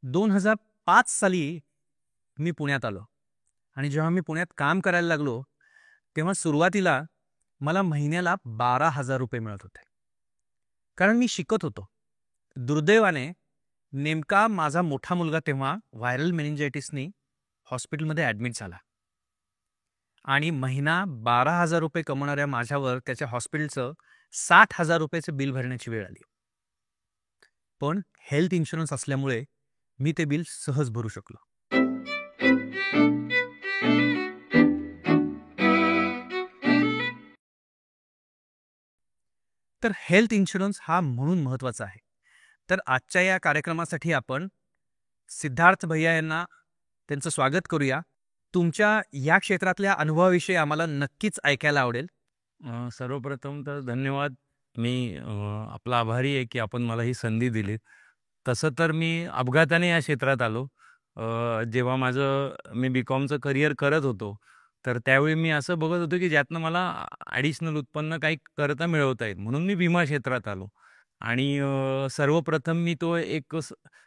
2005 साली मी पुण्यात आलो आणि जेव्हा मी पुण्यात काम करायला लागलो, तेव्हा सुरुवातीला मला महिन्याला 12,000 रुपये मिळत होते. कारण मी शिकत होतो. दुर्दैवाने नेमका माझा मोठा मुलगा तेव्हा व्हायरल मेनिंजायटिसनी हॉस्पिटलमध्ये ॲडमिट झाला आणि महिना 12,000 रुपये कमवणाऱ्या माझ्यावर त्याच्या हॉस्पिटलचं 60,000 रुपयाचं बिल भरण्याची वेळ आली. पण हेल्थ इन्शुरन्स असल्यामुळे मी ते बिल सहज भरू शकलो. तर हेल्थ इन्शुरन्स हा म्हणून महत्त्वाचा आहे. तर आजच्या या कार्यक्रमासाठी आपण सिद्धार्थ भैया यांना त्यांचं स्वागत करूया. तुमच्या या क्षेत्रातल्या अनुभवाविषयी आम्हाला नक्कीच ऐकायला आवडेल. सर्वप्रथम तर धन्यवाद. मी आपला आभारी आहे की आपण मला ही संधी दिली. तसं तर मी अपघाताने या क्षेत्रात आलो. जेव्हा मी बी.कॉमचं करिअर करत होतो, तर त्यावेळी मी असं बघत होतो की ज्यातनं मला ॲडिशनल उत्पन्न काही करता मिळवता येईल, म्हणून मी विमा क्षेत्रात आलो. आणि सर्वप्रथम मी तो एक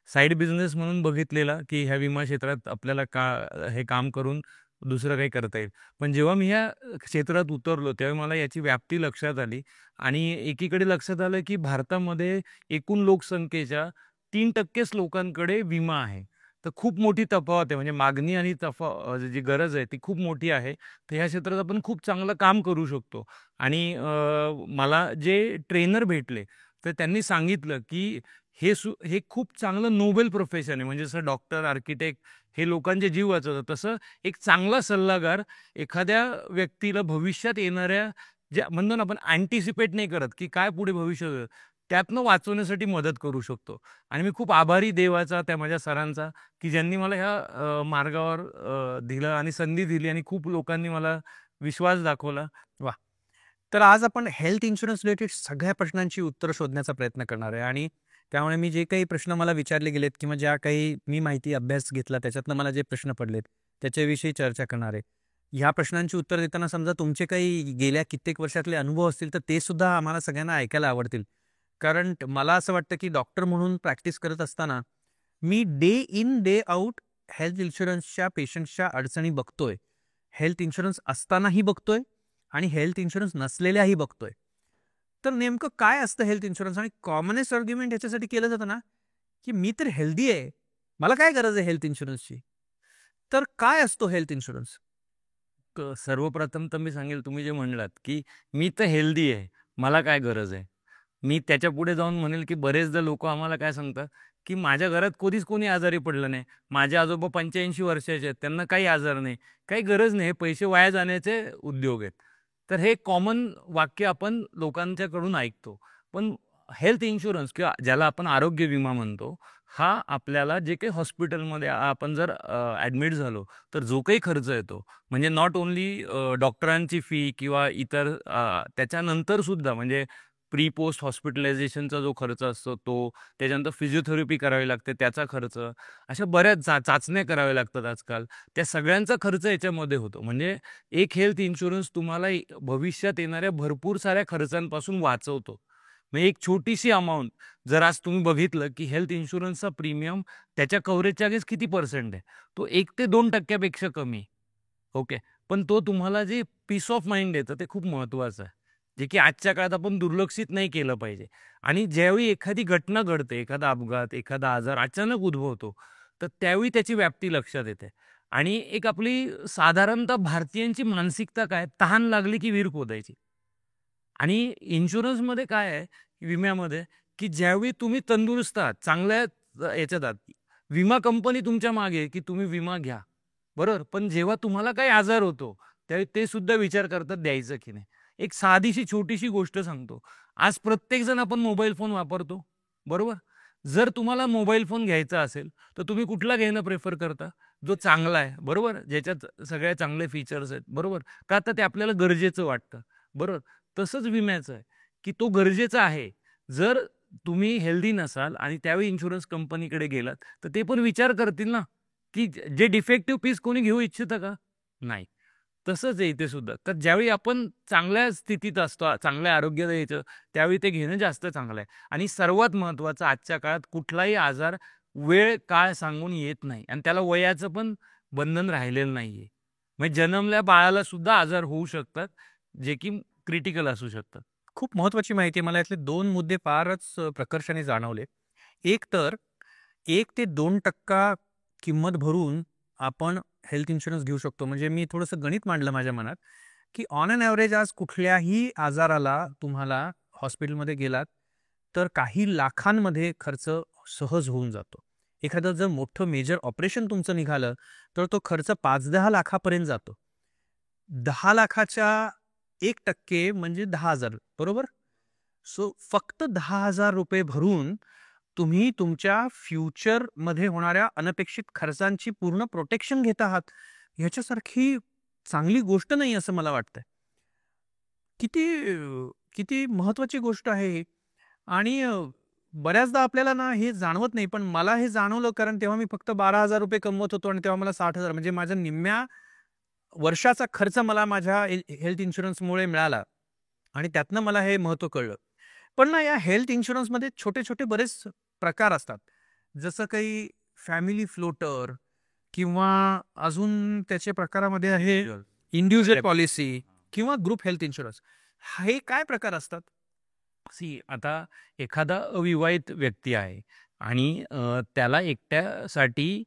साईड बिझनेस म्हणून बघितलेला की ह्या विमा क्षेत्रात आपल्याला हे काम करून दुसरं काही करता येईल. पण जेव्हा मी ह्या क्षेत्रात उतरलो तेव्हा मला याची व्याप्ती लक्षात आली आणि एकीकडे लक्षात आलं की भारतामध्ये एकूण लोकसंख्येच्या 3%च लोकांकडे विमा आहे. तर खूप मोठी तफावत आहे, म्हणजे मागणी आणि जी गरज आहे ती खूप मोठी आहे. तर ह्या क्षेत्रात आपण खूप चांगलं काम करू शकतो. आणि मला जे ट्रेनर भेटले तर त्यांनी सांगितलं की हे खूप चांगलं नोबेल प्रोफेशन आहे. म्हणजे जसं डॉक्टर, आर्किटेक्ट हे लोकांचे जीव वाचवतात, तसं एक चांगला सल्लागार एखाद्या व्यक्तीला भविष्यात येणाऱ्या ज्या म्हणतो ना आपण अँटिसिपेट नाही करत की काय पुढे भविष्य होईल, त्यातनं वाचवण्यासाठी मदत करू शकतो. आणि मी खूप आभारी देवाचा, त्या माझ्या सरांचा, की ज्यांनी मला ह्या मार्गावर दिलं आणि संधी दिली आणि खूप लोकांनी मला विश्वास दाखवला. वा. तर आज आपण हेल्थ इन्शुरन्स रिलेटेड सगळ्या प्रश्नांची उत्तरं शोधण्याचा प्रयत्न करणार आहे आणि त्यामुळे मी जे काही प्रश्न मला विचारले गेलेत किंवा ज्या काही मी माहिती अभ्यास घेतला त्याच्यातनं मला जे प्रश्न पडलेत त्याच्याविषयी चर्चा करणार आहे. ह्या प्रश्नांची उत्तर देताना समजा तुमचे काही गेल्या कित्येक वर्षातले अनुभव असतील तर ते सुद्धा आम्हाला सगळ्यांना ऐकायला आवडतील. कारण मला असं वाटतं की डॉक्टर म्हणून प्रॅक्टिस करत असताना मी day in day out health इन्शुरन्सच्या पेशंट्सच्या अडचणी बघतोय. हेल्थ इन्शुरन्स असतानाही बघतोय आणि हेल्थ इन्शुरन्स नसलेल्याही बघतोय. तर नेमकं काय असतं हेल्थ इन्शुरन्स? आणि कॉमनेस्ट आर्ग्युमेंट ह्याच्यासाठी केलं जातं ना की मी तर हेल्दी आहे, मला काय गरज आहे हेल्थ इन्शुरन्सची. तर काय असतो हेल्थ इन्शुरन्स? सर्वप्रथम तर मी सांगेल, तुम्ही जे म्हणलात की मी तर हेल्दी आहे, मला काय गरज आहे. मी त्याच्या पुढे जाऊन म्हणेल की बरेचदा लोक आम्हाला काय सांगतात की माझ्या घरात कधीच कोणी आजारी पडलं नाही, माझे आजोबा 85 वर्षाचे आहेत, त्यांना काही आजार नाही, काही गरज नाही, हे पैसे वाया जाण्याचे उद्योग आहेत. तर हे कॉमन वाक्य आपण लोकांच्याकडून ऐकतो. पण हेल्थ इन्शुरन्स किंवा ज्याला आपण आरोग्य विमा म्हणतो, हा आपल्याला जे काही हॉस्पिटलमध्ये आपण जर ॲडमिट झालो तर जो काही खर्च येतो, म्हणजे नॉट ओन्ली डॉक्टरांची फी किंवा इतर त्याच्यानंतर सुद्धा म्हणजे प्री पोस्ट हॉस्पिटलायझेशनचा जो खर्च असतो तो, त्याच्यानंतर फिजिओथेरपी करावी लागते त्याचा खर्च, अशा बऱ्याच चाचण्या कराव्या लागतात आजकाल, त्या सगळ्यांचा खर्च याच्यामध्ये होतो. म्हणजे एक हेल्थ इन्शुरन्स तुम्हाला भविष्यात येणाऱ्या भरपूर साऱ्या खर्चांपासून वाचवतो. मग एक छोटीशी अमाऊंट, जर आज तुम्ही बघितलं की हेल्थ इन्शुरन्सचा प्रीमियम त्याच्या कव्हरेजच्या अगेन्स्ट किती पर्सेंट आहे, तो 1 ते 2% कमी आहे. ओके. पण तो तुम्हाला जे पीस ऑफ माइंड देतं ते खूप महत्त्वाचं आहे, जे की आजच्या काळात आपण दुर्लक्षित नाही केलं पाहिजे. आणि ज्यावेळी एखादी घटना घडते, एखादा अपघात, एखादा आजार अचानक उद्भवतो, तर त्यावेळी त्याची व्याप्ती लक्षात येते. आणि एक आपली साधारणतः भारतीयांची मानसिकता काय, तहान लागली की विहीर खोदायची. आणि इन्शुरन्समध्ये काय आहे, विम्यामध्ये, की ज्यावेळी तुम्ही तंदुरुस्त आहात, चांगल्या याच्यात आहात, विमा कंपनी तुमच्या मागे आहे, की तुम्ही विमा घ्या. बरोबर? पण जेव्हा तुम्हाला काही आजार होतो, त्यावेळी ते सुद्धा विचार करतात द्यायचं की नाही. एक साधीशी छोटीशी गोष्ट सांगतो. आज प्रत्येकजण आपण मोबाईल फोन वापरतो, बरोबर? जर तुम्हाला मोबाईल फोन घ्यायचा असेल, तर तुम्ही कुठला घेणं प्रिफर करता? जो चांगला आहे, बरोबर? ज्याच्यात सगळ्या चांगले फीचर्स आहेत, बरोबर? का तर ते आपल्याला गरजेचं वाटतं, बरोबर? तसंच विम्याचं आहे, की तो गरजेचा आहे. जर तुम्ही हेल्दी नसाल आणि त्यावेळी इन्शुरन्स कंपनीकडे गेलात, तर ते पण विचार करतील ना, की जे डिफेक्टिव्ह पीस कोणी घेऊ इच्छितं का? नाही. तसंच आहे इथे सुद्धा. तर ज्यावेळी आपण चांगल्या स्थितीत असतो, चांगल्या आरोग्यात यायचं, त्यावेळी ते घेणं जास्त चांगलं आहे. आणि सर्वात महत्त्वाचं, आजच्या काळात कुठलाही आजार वेळ काळ सांगून येत नाही आणि त्याला वयाचं पण बंधन राहिलेलं नाहीये. म्हणजे जन्मल्या बाळाला सुद्धा आजार होऊ शकतात, जे की क्रिटिकल असू शकतात. खूप महत्त्वाची माहिती आहे. मला यातले 2 मुद्दे फारच प्रकर्षाने जाणवले. एक तर 1 ते 2% किंमत भरून आपण हेल्थ इन्शुरन्स घेऊ शकतो. म्हणजे मी थोडंसं गणित मांडलं माझ्या मनात, की ऑन एन एव्हरेज आज कुठल्याही आजाराला तुम्हाला हॉस्पिटलमध्ये गेलात, तर काही लाखांमध्ये खर्च सहज होऊन जातो. एखादं जर मोठं मेजर ऑपरेशन तुमचं निघालं, तर तो खर्च 5-10 लाखापर्यंत जातो. 10 लाखाच्या 1% म्हणजे 10,000 बरोबर? सो फक्त ₹10,000 भरून तुम्ही तुमच्या फ्युचरमध्ये होणाऱ्या अनपेक्षित खर्चांची पूर्ण प्रोटेक्शन घेत आहात. ह्याच्यासारखी चांगली गोष्ट नाही असं मला वाटतंय. किती किती महत्त्वाची गोष्ट आहे ही. आणि बऱ्याचदा आपल्याला ना हे जाणवत नाही, पण मला हे जाणवलं कारण तेव्हा मी फक्त ₹12,000 कमवत होतो आणि तेव्हा मला 60,000 म्हणजे माझ्या निम्म्या वर्षाचा खर्च मला माझ्या हेल्थ इन्शुरन्समुळे मिळाला आणि त्यातनं मला हे महत्त्व कळलं. पण ना या हेल्थ इन्शुरन्समध्ये छोटे-छोटे बरेच प्रकार असतात. जसं काही फॅमिली फ्लोटर किंवा अजून त्याच्या प्रकारामध्ये आहे इंडिव्हिज्युअल पॉलिसी किंवा ग्रुप हेल्थ इन्शुरन्स. हे काय प्रकार असतात? आता एखादा अविवाहित व्यक्ती आहे आणि त्याला एकट्यासाठी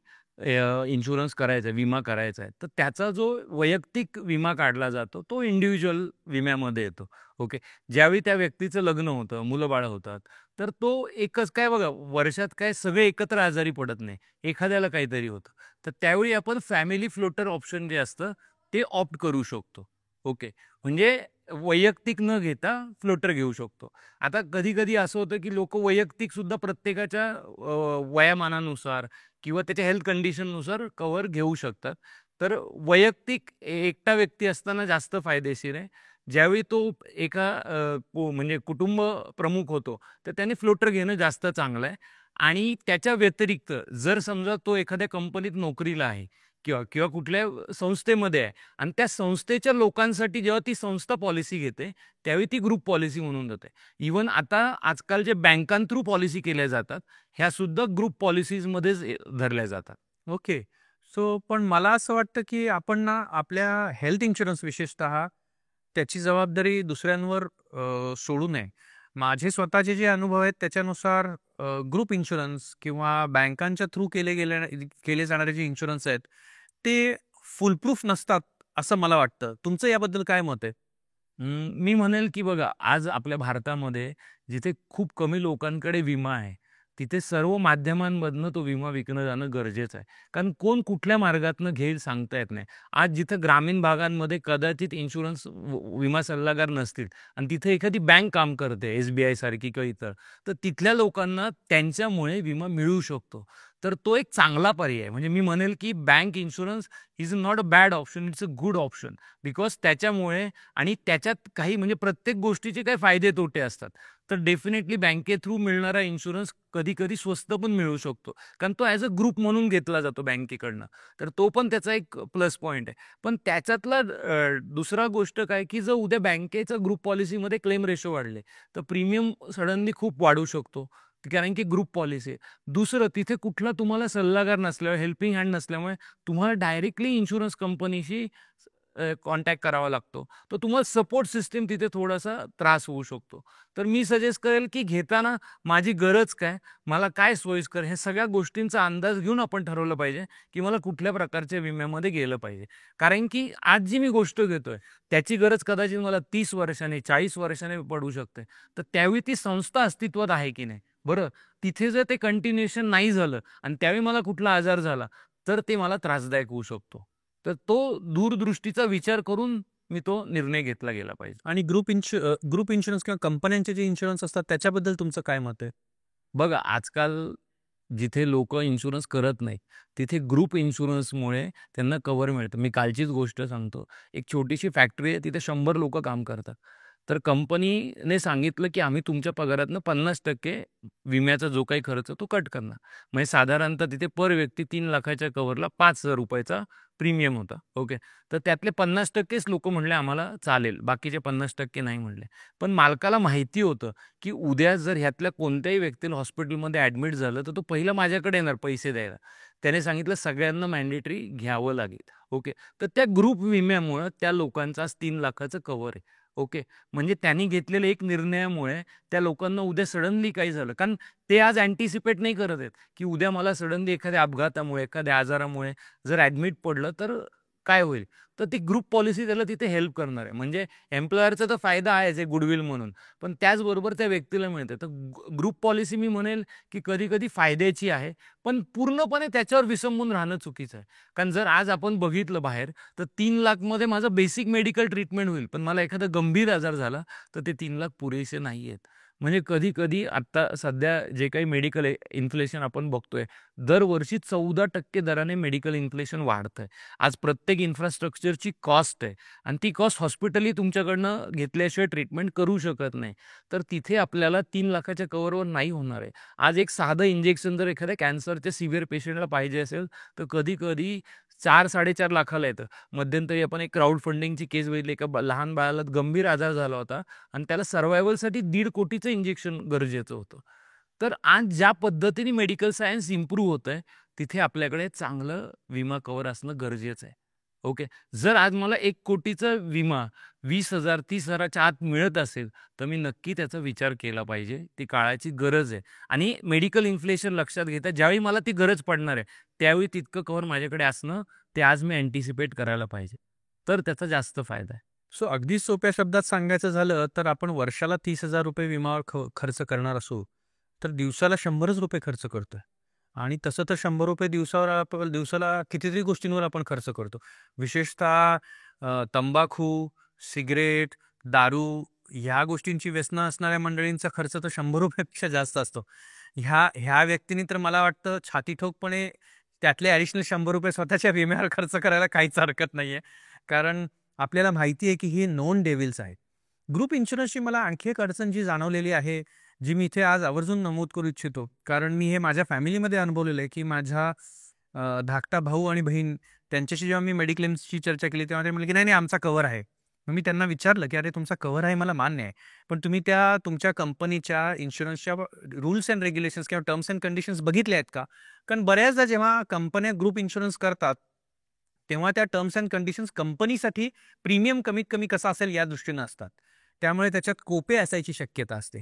इन्शुरन्स करायचा आहे, विमा करायचा आहे. तर त्याचा जो वैयक्तिक विमा काढला जातो, तो इंडिव्हिज्युअल विम्यामध्ये येतो. ओके. ज्यावेळी त्या व्यक्तीचं लग्न होतं, मुलं-बाळं होतात, तर तो एकच काय बघा, वर्षात काय सगळे एकत्र आजारी पडत नाही. एखाद्याला काहीतरी होतं. तर त्यावेळी आपण फॅमिली फ्लोटर ऑप्शन जे असतं, ते ऑप्ट करू शकतो. ओके. म्हणजे वैयक्तिक न घेता फ्लोटर घेऊ शकतो. आता कधी-कधी असं होतं, की लोकं वैयक्तिक सुद्धा प्रत्येकाच्या वयामानानुसार किंवा त्याच्या हेल्थ कंडिशननुसार कव्हर घेऊ शकतात. तर वैयक्तिक एकटा व्यक्ती असताना जास्त फायदेशीर आहे. ज्यावेळी तो एका म्हणजे कुटुंब प्रमुख होतो, तर त्याने फ्लोटर घेणं जास्त चांगलं आहे. आणि त्याच्या व्यतिरिक्त जर समजा तो एखाद्या कंपनीत नोकरीला आहे किंवा किंवा कुठल्या संस्थेमध्ये आहे आणि त्या संस्थेच्या लोकांसाठी जेव्हा ती संस्था पॉलिसी घेते, त्यावेळी ती ग्रुप पॉलिसी म्हणून जाते. इव्हन आता आजकाल जे बँकां पॉलिसी केल्या जातात, ह्या सुद्धा ग्रुप पॉलिसीजमध्येच धरल्या जातात. ओके. सो पण मला असं वाटतं, की आपण ना आपल्या हेल्थ इन्शुरन्स विशेषतः त्याची जबाबदारी दुसऱ्यांवर सोडू नये. माझे स्वतःचे जे अनुभव आहेत त्याच्यानुसार ग्रुप इन्शुरन्स किंवा बँकांच्या थ्रू केले जाणारे जे इन्शुरन्स आहेत, ते फुलप्रूफ नसतात असं मला वाटतं. तुमचं याबद्दल काय मत आहे? मी म्हणेल की बघा, आज आपल्या भारतामध्ये जिथे खूप कमी लोकांकडे विमा आहे, तिथे सर्व माध्यमांमधनं तो विमा विकणं जाणं गरजेचं आहे. कारण कोण कुठल्या मार्गातनं घेईल सांगता येत नाही. आज जिथं ग्रामीण भागांमध्ये कदाचित इन्शुरन्स विमा सल्लागार नसतील आणि तिथे एखादी बँक काम करते, SBI सारखी किंवा इतर, तर तिथल्या लोकांना त्यांच्यामुळे विमा मिळू शकतो. तर तो एक चांगला पर्याय आहे. म्हणजे मी म्हणेल की bank insurance is not a bad option, it's a good option. Because त्याच्यामुळे आणि त्याच्यात काही म्हणजे प्रत्येक गोष्टीचे काही फायदे तोटे असतात. तर डेफिनेटली बँके थ्रू मिळणारा इन्शुरन्स कधी-कधी स्वस्त पण मिळू शकतो. कारण तो ॲज अ ग्रुप म्हणून घेतला जातो बँकेकडनं. तर तो पण त्याचा एक प्लस पॉइंट आहे. पण त्याच्यातला दुसरा गोष्ट काय, की जर उद्या बँकेचं ग्रुप पॉलिसीमध्ये क्लेम रेशो वाढले, तर प्रीमियम सडनली खूप वाढू शकतो. कारण की ग्रुप पॉलिसी आहे. दुसरं तिथे कुठला तुम्हाला सल्लागार नसल्यामुळे, हेल्पिंग हँड नसल्यामुळे तुम्हाला डायरेक्टली इन्शुरन्स कंपनीशी कॉन्टॅक्ट करावा लागतो. तर तुम्हाला सपोर्ट सिस्टम तिथे थोडासा त्रास होऊ शकतो. तर मी सजेस्ट करेल, की घेताना माझी गरज काय? मला काय सोयीस्कर? हे सगळ्या गोष्टींचा अंदाज घेऊन आपण ठरवलं पाहिजे, की मला कुठल्या प्रकारच्या विम्यामध्ये गेलं पाहिजे. कारण की आज जी मी गोष्ट घेतोय, त्याची गरज कदाचित मला 30 वर्षांनी, 40 वर्षांनी पडू शकते. तर त्यावेळी ती संस्था अस्तित्वात आहे की नाही? बरं, तिथे जर ते कंटिन्युएशन नाही झालं आणि त्यावेळी मला कुठला आजार झाला, तर ते मला त्रासदायक होऊ शकतो. तर तो दूरदृष्टीचा विचार करून मी तो निर्णय घेतला गेला पाहिजे. आणि ग्रुप इन्शुरन्स किंवा कंपन्यांचे जे इन्शुरन्स असतात त्याच्याबद्दल तुमचं काय मत आहे? बघा, आजकाल जिथे लोकं इन्शुरन्स करत नाही, तिथे ग्रुप इन्शुरन्समुळे त्यांना कव्हर मिळतं. मी कालचीच गोष्ट सांगतो. एक छोटीशी फॅक्टरी आहे, तिथे 100 लोकं काम करतात. तर कंपनीने सांगितलं की आम्ही तुमच्या पगारातनं 50% विम्याचा जो काही खर्च तो कट करणार. म्हणजे साधारणतः तिथे पर व्यक्ती 3,00,000च्या कव्हरला ₹5,000चा प्रीमियम होता. ओके. तर त्यातले 50%च लोकं म्हणले आम्हाला चालेल. बाकीचे 50% नाही म्हणले. पण मालकाला माहिती होतं की उद्या जर ह्यातल्या कोणत्याही व्यक्तीला हॉस्पिटलमध्ये ॲडमिट झालं, तर तो पहिला माझ्याकडे येणार पैसे द्यायला. त्याने सांगितलं सगळ्यांना मॅन्डेटरी घ्यावं लागेल. ओके. तर त्या ग्रुप विम्यामुळं त्या लोकांचा आज 3,00,000चं कव्हर आहे. ओके. म्हणजे त्यांनी घेतलेल्या एक निर्णयामुळे त्या लोकांना उद्या सडनली काही झालं, कारण ते आज अँटिसिपेट नाही करत आहेत, की उद्या मला सडनली एखाद्या अपघातामुळे, एखाद्या आजारामुळे जर ॲडमिट पडलं तर काय होईल? तर ती ग्रुप पॉलिसी त्याला तिथे हेल्प करणार आहे. म्हणजे एम्प्लॉयरचा तर फायदा आहेच आहे गुडविल म्हणून, पण त्याचबरोबर त्या व्यक्तीला मिळते. तर ग्रुप पॉलिसी मी म्हणेल, की कधी-कधी फायद्याची आहे, पण पूर्णपणे त्याच्यावर विसंबून राहणं चुकीचं आहे. कारण जर आज आपण बघितलं बाहेर, तर 3,00,000 मध्ये माझं बेसिक मेडिकल ट्रीटमेंट होईल. पण मला एखादा गंभीर आजार झाला, तर ते 3,00,000 पुरेसे नाहीयेत. म्हणजे कधी-कधी आता सध्या जे काही मेडिकल इन्फ्लेशन आपण बघतोय, दरवर्षी 14% दराने मेडिकल इन्फ्लेशन वाढतंय. आज प्रत्येक इन्फ्रास्ट्रक्चरची कॉस्ट आहे आणि ती कॉस्ट हॉस्पिटलही तुमच्याकडनं घेतल्याशिवाय ट्रीटमेंट करू शकत नाही. तर तिथे आपल्याला 3,00,000च्या कव्हरवर नाही होणार आहे. आज एक साधं इंजेक्शन जर एखाद्या कॅन्सरच्या सिव्हिअर पेशंटला पाहिजे असेल, तर कधी-कधी 4-4.5 लाखाला येतं. मध्यंतरी आपण एक क्राउड फंडिंगची केस बघितली. एका लहान बाळाला गंभीर आजार झाला होता आणि त्याला सर्व्हायव्हलसाठी 1.5 कोटीचं इंजेक्शन गरजेचं होतं. तर आज ज्या पद्धतीने मेडिकल सायन्स इम्प्रूव्ह होतंय, तिथे आपल्याकडे चांगलं विमा कव्हर असणं गरजेचं आहे. ओके. जर आज मला 1 कोटीचा विमा 20,000 30,000च्या आत मिळत असेल, तर मी नक्की त्याचा विचार केला पाहिजे. ती काळाची गरज आहे आणि मेडिकल इन्फ्लेशन लक्षात घेता ज्यावेळी मला ती गरज पडणार आहे, त्यावेळी तितकं कव्हर माझ्याकडे असणं, ते आज मी अँटिसिपेट करायला पाहिजे. तर त्याचा जास्त फायदा आहे. सो अगदी सोप्या शब्दात सांगायचं झालं तर आपण वर्षाला ₹30,000 विमावर खर्च करणार असू, तर दिवसाला ₹100च खर्च करतोय. आणि तसं तर ₹100 दिवसावर आपण दिवसाला कितीतरी गोष्टींवर आपण खर्च करतो. विशेषतः तंबाखू, सिगारेट, दारू ह्या गोष्टींची व्यसनं असणाऱ्या मंडळींचा खर्च तर ₹100 पेक्षा जास्त असतो. ह्या ह्या व्यक्तींनी तर मला वाटतं छातीठोकपणे त्यातले ॲडिशनल ₹100 स्वतःच्या विम्यावर खर्च करायला काहीच हरकत नाहीये. कारण आपल्याला माहिती आहे की हे नोन डेव्हिल्स आहेत. ग्रुप इन्शुरन्सची मला आणखी एक अडचण जी जाणवलेली आहे, जी मी इथे आज आवर्जून नमूद करू इच्छितो. कारण मी हे माझ्या फॅमिलीमध्ये अनुभवलेलं आहे, की माझा धाकटा भाऊ आणि बहीण त्यांच्याशी जेव्हा मी मेडिक्लेम्सची चर्चा केली, तेव्हा ते म्हणाले, की "नाही, नाही आमचा कव्हर आहे." मग मी त्यांना विचारलं, की "अरे तुमचा कव्हर आहे मला मान्य आहे. पण तुम्ही त्या तुमच्या कंपनीच्या इन्शुरन्सच्या रूल्स एंड रेग्युलेशन्स किंवा टर्म्स एंड कंडिशन्स बघितल्या आहेत का?" कारण बऱ्याचदा जेव्हा कंपन्या ग्रुप इन्शुरन्स करतात, तेव्हा त्या टर्म्स एंड कंडिशन्स कंपनीसाठी प्रीमियम कमीत कमी कसा असेल या दृष्टीनं असतात. त्यामुळे त्याच्यात कोपे असायची शक्यता असते.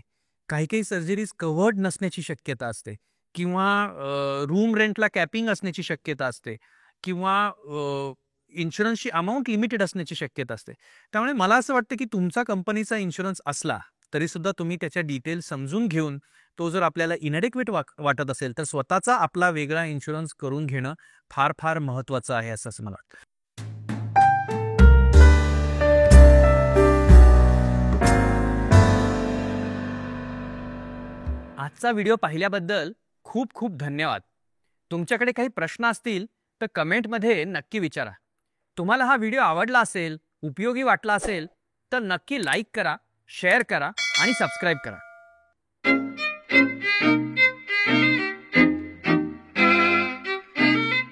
काही-काही सर्जरीज कव्हर्ड नसण्याची शक्यता असते किंवा रूम रेंटला कॅपिंग असण्याची शक्यता असते किंवा इन्शुरन्सची अमाउंट लिमिटेड असण्याची शक्यता असते. त्यामुळे मला असं वाटतं, की तुमचा कंपनीचा इन्शुरन्स असला, तरीसुद्धा तुम्ही त्याच्या डिटेल्स समजून घेऊन, तो जर आपल्याला इनॅडिक्वेट वाटत असेल, तर स्वतःचा आपला वेगळा इन्शुरन्स करून घेणं फार महत्त्वाचं आहे असं मला वाटतं. आजचा व्हिडिओ पाहिल्याबद्दल खूप धन्यवाद. तुमच्याकडे काही प्रश्न असतील तर कमेंटमध्ये नक्की विचारा. तुम्हाला हा व्हिडिओ आवडला असेल, उपयोगी वाटला असेल, तर नक्की लाईक करा, शेअर करा आणि सबस्क्राईब करा.